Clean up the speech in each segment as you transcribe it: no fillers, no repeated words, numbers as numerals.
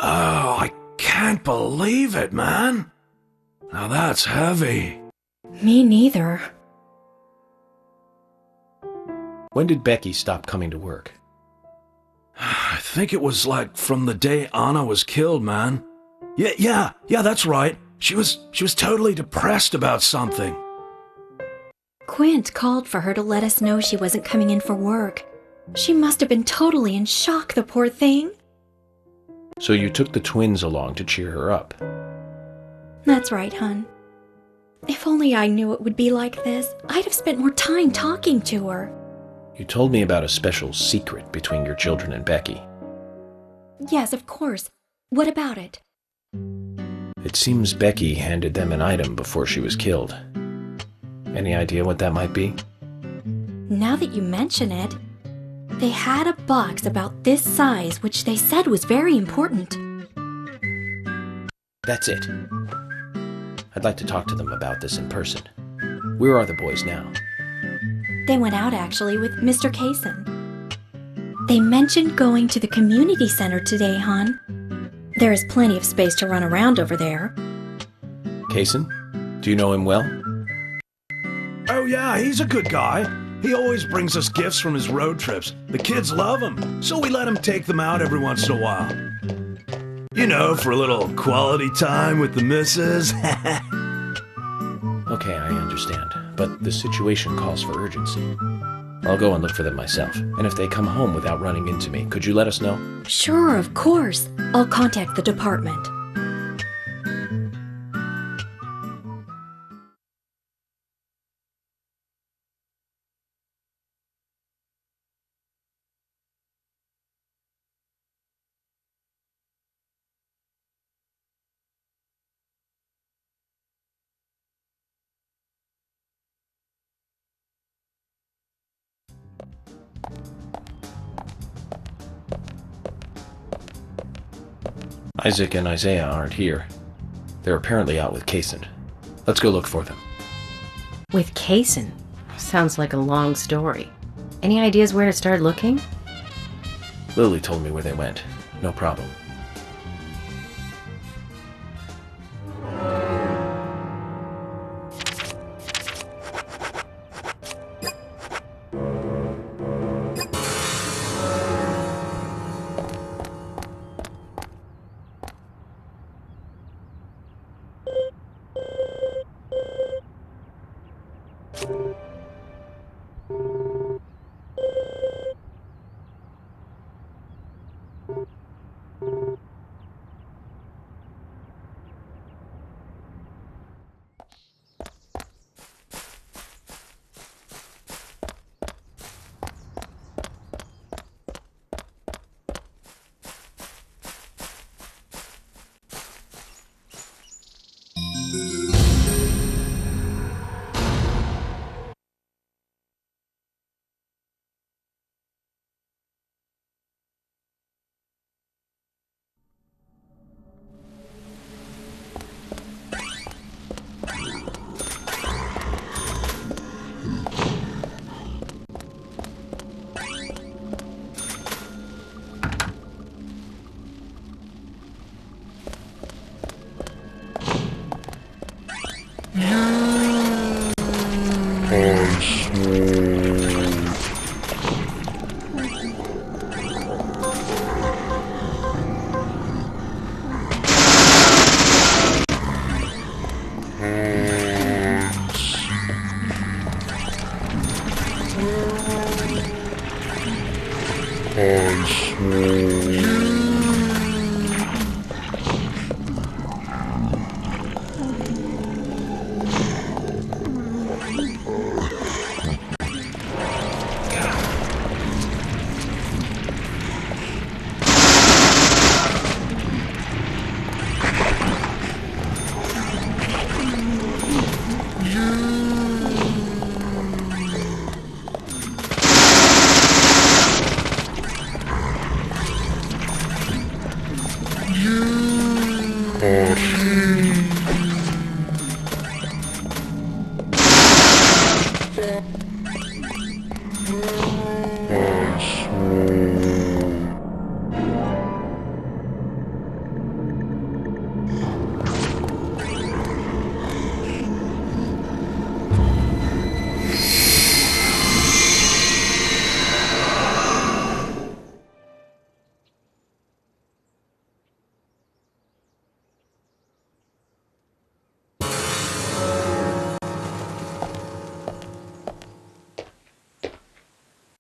Oh, I can't believe it, man. Now that's heavy. Me neither. When did Becky stop coming to work? I think it was like from the day Anna was killed, man. Yeah, that's right. She was totally depressed about something. Quint called for her to let us know she wasn't coming in for work. She must have been totally in shock, the poor thing. So you took the twins along to cheer her up. That's right, hon. If only I knew it would be like this, I'd have spent more time talking to her. You told me about a special secret between your children and Becky. Yes, of course. What about it? It seems Becky handed them an item before she was killed. Any idea what that might be? Now that you mention it, they had a box about this size which they said was very important. That's it. I'd like to talk to them about this in person. Where are the boys now? They went out actually with Mr. Kaysen. They mentioned going to the community center today, hon. There is plenty of space to run around over there. Kaysen? Do you know him well? Oh yeah, he's a good guy. He always brings us gifts from his road trips. The kids love him, so we let him take them out every once in a while. You know, for a little quality time with the missus. Okay, I understand. But the situation calls for urgency. I'll go and look for them myself. And if they come home without running into me, could you let us know? Sure, of course. I'll contact the department. Isaac and Isaiah aren't here. They're apparently out with Kaysen. Let's go look for them. With Kaysen? Sounds like a long story. Any ideas where to start looking? Lily told me where they went. No problem.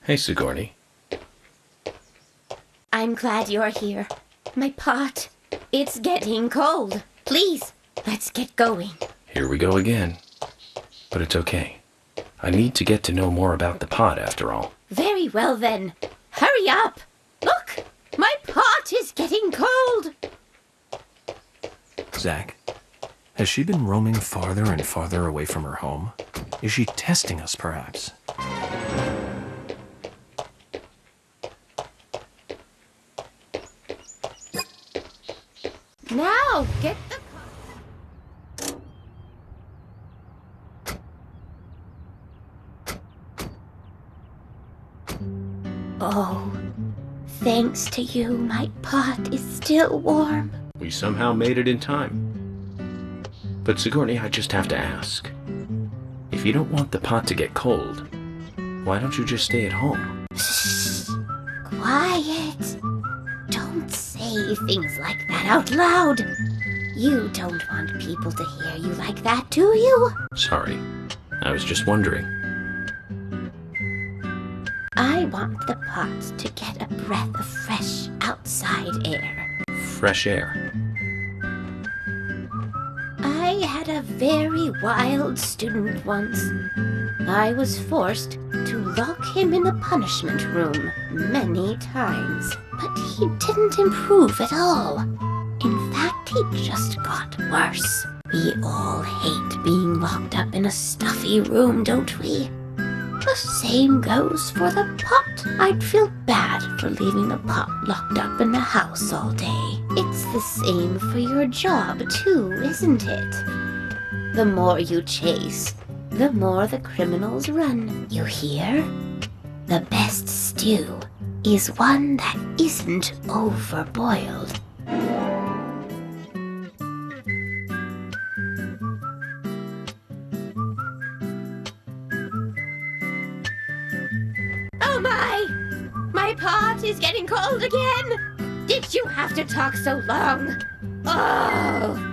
Hey, Sigourney. I'm glad you're here. My pot. It's getting cold. Please, let's get going. Here we go again. But it's okay. I need to get to know more about the pot, after all. Very well then. Hurry up. Look, my pot is getting cold. Zach, has she been roaming farther and farther away from her home? Is she testing us, perhaps? Now, get the Oh, thanks to you, my pot is still warm. We somehow made it in time. But Sigourney, I just have to ask. If you don't want the pot to get cold, why don't you just stay at home? Shh, quiet. Don't say things like that out loud. You don't want people to hear you like that, do you? Sorry, I was just wondering. I want the pot to get a breath of fresh outside air. Fresh air. I had a very wild student once. I was forced to lock him in the punishment room many times, but he didn't improve at all. In fact, he just got worse. We all hate being locked up in a stuffy room, don't we? The same goes for the pot. I'd feel bad for leaving the pot locked up in the house all day. It's the same for your job too, isn't it? The more you chase, the more the criminals run. You hear? The best stew is one that isn't overboiled. Oh my! My pot is getting cold again! Did you have to talk so long? Oh!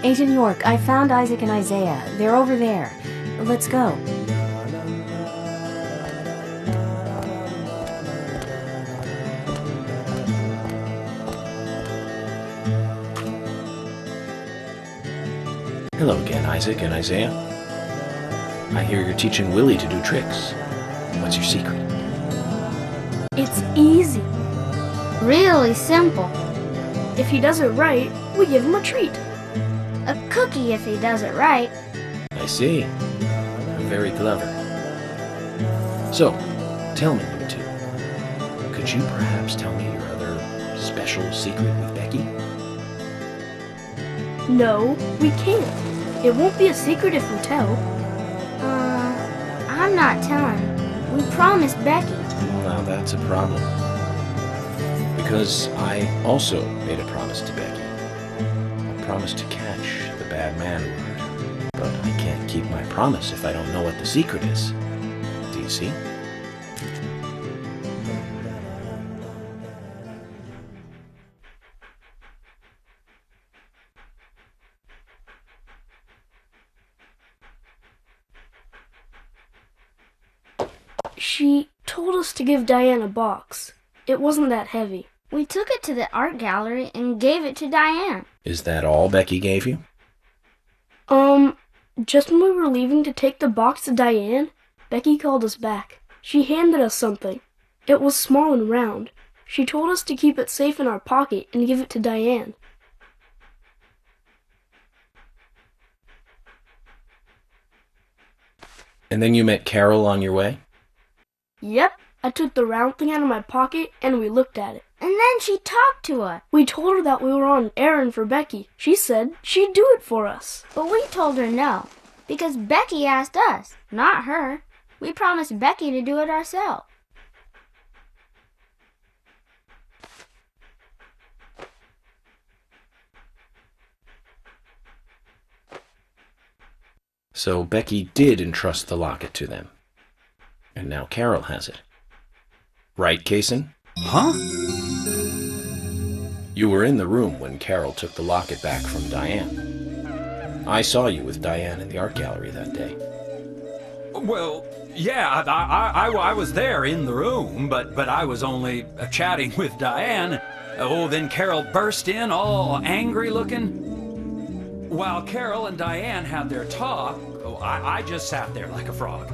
Agent York, I found Isaac and Isaiah. They're over there. Let's go. Hello again, Isaac and Isaiah. I hear you're teaching Willie to do tricks. What's your secret? It's easy. Really simple. If he does it right, we give him a treat. A cookie if he does it right. I see. Very clever. So, tell me, you two. Could you perhaps tell me your other special secret with Becky? No, we can't. It won't be a secret if we tell. I'm not telling. We promised Becky. Now that's a problem. Because I also made a promise to Becky. I promised to catch the bad man who hurt her. But I can't keep my promise if I don't know what the secret is. Do you see? She told us to give Diane a box. It wasn't that heavy. We took it to the art gallery and gave it to Diane. Is that all Becky gave you? Just when we were leaving to take the box to Diane, Becky called us back. She handed us something. It was small and round. She told us to keep it safe in our pocket and give it to Diane. And then you met Carol on your way? Yep, I took the round thing out of my pocket and we looked at it. And then she talked to us. We told her that we were on an errand for Becky. She said she'd do it for us. But we told her no, because Becky asked us, not her. We promised Becky to do it ourselves. So Becky did entrust the locket to them. And now Carol has it. Right, Kaysen? Huh? You were in the room when Carol took the locket back from Diane. I saw you with Diane in the art gallery that day. Well, yeah, I was there in the room, but I was only chatting with Diane. Oh, then Carol burst in, all angry looking. While Carol and Diane had their talk, I just sat there like a frog.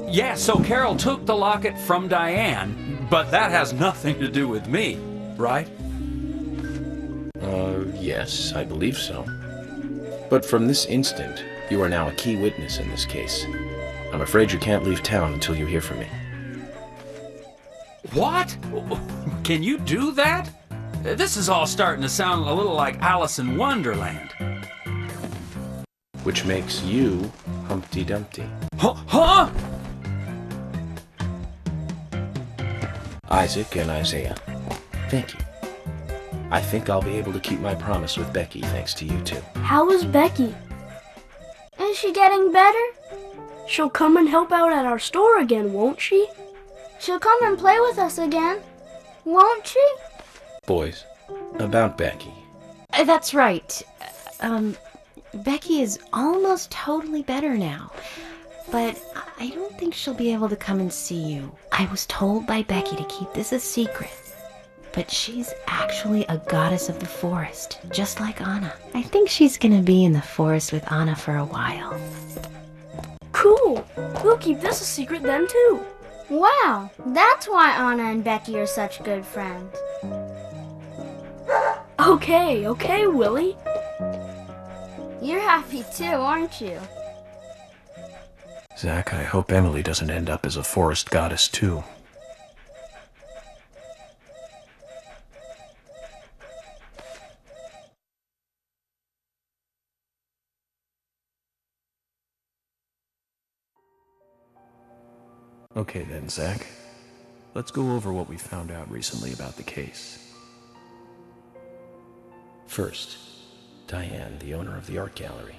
Yeah, so Carol took the locket from Diane, but that has nothing to do with me, right? Yes, I believe so. But from this instant, you are now a key witness in this case. I'm afraid you can't leave town until you hear from me. What? Can you do that? This is all starting to sound a little like Alice in Wonderland. Which makes you Humpty Dumpty. Huh? Isaac and Isaiah, thank you. I think I'll be able to keep my promise with Becky thanks to you two. How is Becky? Is she getting better? She'll come and help out at our store again, won't she? She'll come and play with us again, won't she? Boys, about Becky. That's right. Becky is almost totally better now. But I don't think she'll be able to come and see you. I was told by Becky to keep this a secret. But she's actually a goddess of the forest, just like Anna. I think she's gonna be in the forest with Anna for a while. Cool. We'll keep this a secret then, too. Wow, that's why Anna and Becky are such good friends. Okay, Willie. You're happy too, aren't you? Zach, I hope Emily doesn't end up as a forest goddess, too. Okay then, Zach. Let's go over what we found out recently about the case. First, Diane, the owner of the art gallery.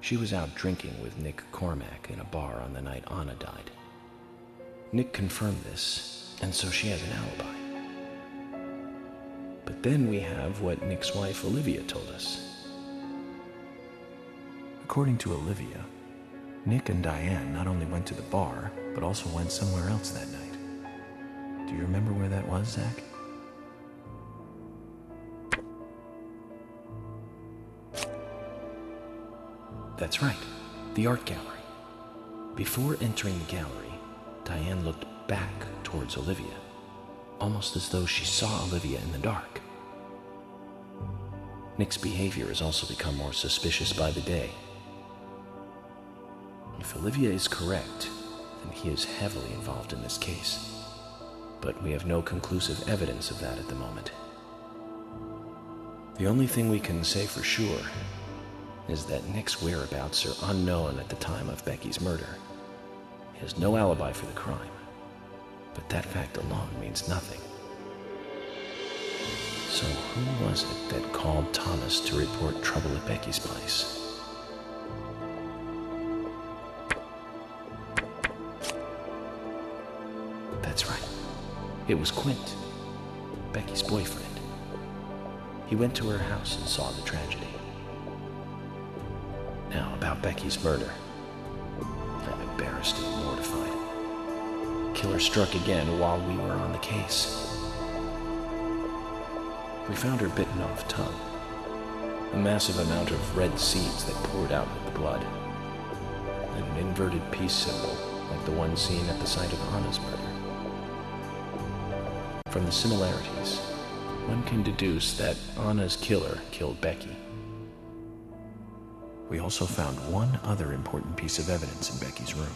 She was out drinking with Nick Cormack in a bar on the night Anna died. Nick confirmed this, and so she has an alibi. But then we have what Nick's wife Olivia told us. According to Olivia, Nick and Diane not only went to the bar, but also went somewhere else that night. Do you remember where that was, Zach? That's right, the art gallery. Before entering the gallery, Diane looked back towards Olivia, almost as though she saw Olivia in the dark. Nick's behavior has also become more suspicious by the day. If Olivia is correct, then he is heavily involved in this case. But we have no conclusive evidence of that at the moment. The only thing we can say for sure is that Nick's whereabouts are unknown at the time of Becky's murder. He has no alibi for the crime, but that fact alone means nothing. So who was it that called Thomas to report trouble at Becky's place? That's right. It was Quint, Becky's boyfriend. He went to her house and saw the tragedy. Now, about Becky's murder. I'm embarrassed and mortified. Killer struck again while we were on the case. We found her bitten off tongue. A massive amount of red seeds that poured out with the blood. And an inverted peace symbol, like the one seen at the site of Anna's murder. From the similarities, one can deduce that Anna's killer killed Becky. We also found one other important piece of evidence in Becky's room.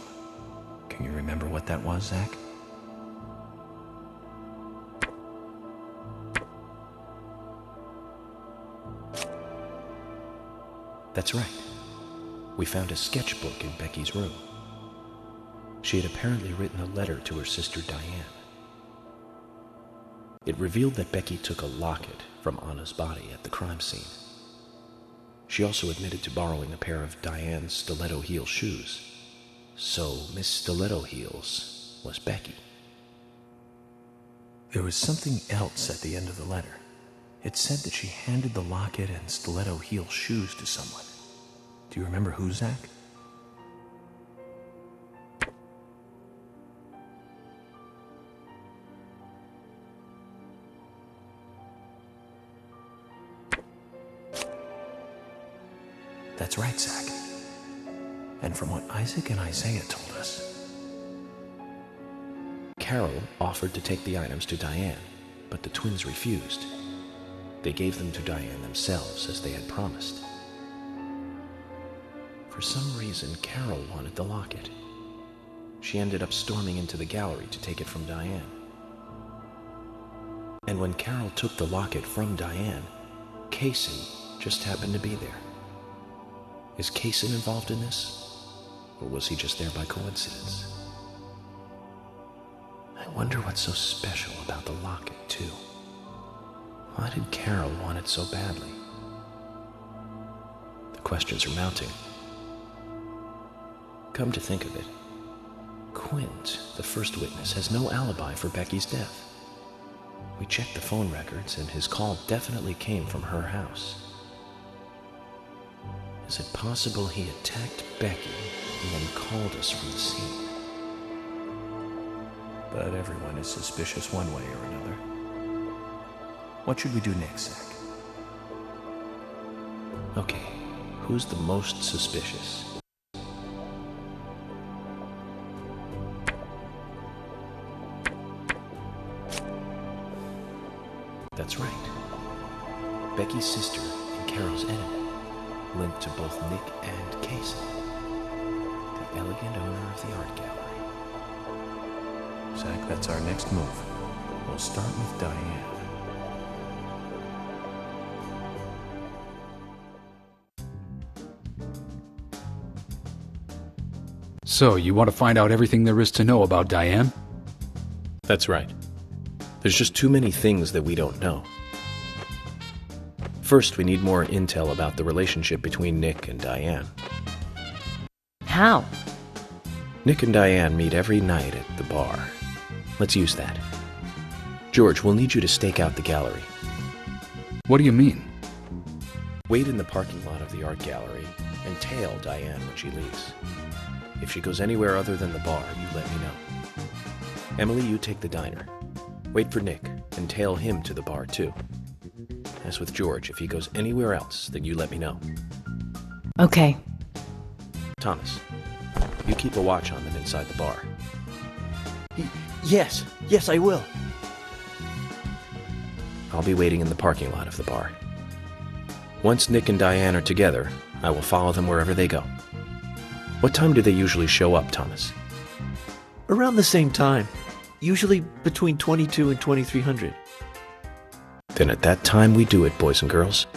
Can you remember what that was, Zach? That's right. We found a sketchbook in Becky's room. She had apparently written a letter to her sister Diane. It revealed that Becky took a locket from Anna's body at the crime scene. She also admitted to borrowing a pair of Diane's stiletto heel shoes. So Miss Stiletto Heels was Becky. There was something else at the end of the letter. It said that she handed the locket and stiletto heel shoes to someone. Do you remember who, Zach? That's right, Zach. And from what Isaac and Isaiah told us, Carol offered to take the items to Diane, but the twins refused. They gave them to Diane themselves, as they had promised. For some reason, Carol wanted the locket. She ended up storming into the gallery to take it from Diane. And when Carol took the locket from Diane, Kaysen just happened to be there. Is Kaysen involved in this? Or was he just there by coincidence? I wonder what's so special about the locket, too. Why did Carol want it so badly? The questions are mounting. Come to think of it, Quint, the first witness, has no alibi for Becky's death. We checked the phone records, and his call definitely came from her house. Is it possible he attacked Becky and then called us from the scene? but everyone is suspicious one way or another. What should we do next, Zach? Okay, who's the most suspicious? That's right. Becky's sister and Carol's enemy, linked to both Nick and Kaysen, the elegant owner of the art gallery. Zach, that's our next move. We'll start with Diane. So, you want to find out everything there is to know about Diane? That's right. There's just too many things that we don't know. First, we need more intel about the relationship between Nick and Diane. How? Nick and Diane meet every night at the bar. Let's use that. George, we'll need you to stake out the gallery. What do you mean? Wait in the parking lot of the art gallery and tail Diane when she leaves. If she goes anywhere other than the bar, you let me know. Emily, you take the diner. Wait for Nick and tail him to the bar too. As with George, if he goes anywhere else, then you let me know. Okay. Thomas, you keep a watch on them inside the bar. Yes, I will. I'll be waiting in the parking lot of the bar. Once Nick and Diane are together, I will follow them wherever they go. What time do they usually show up, Thomas? Around the same time. Usually between 22 and 2300. Then at that time we do it, boys and girls.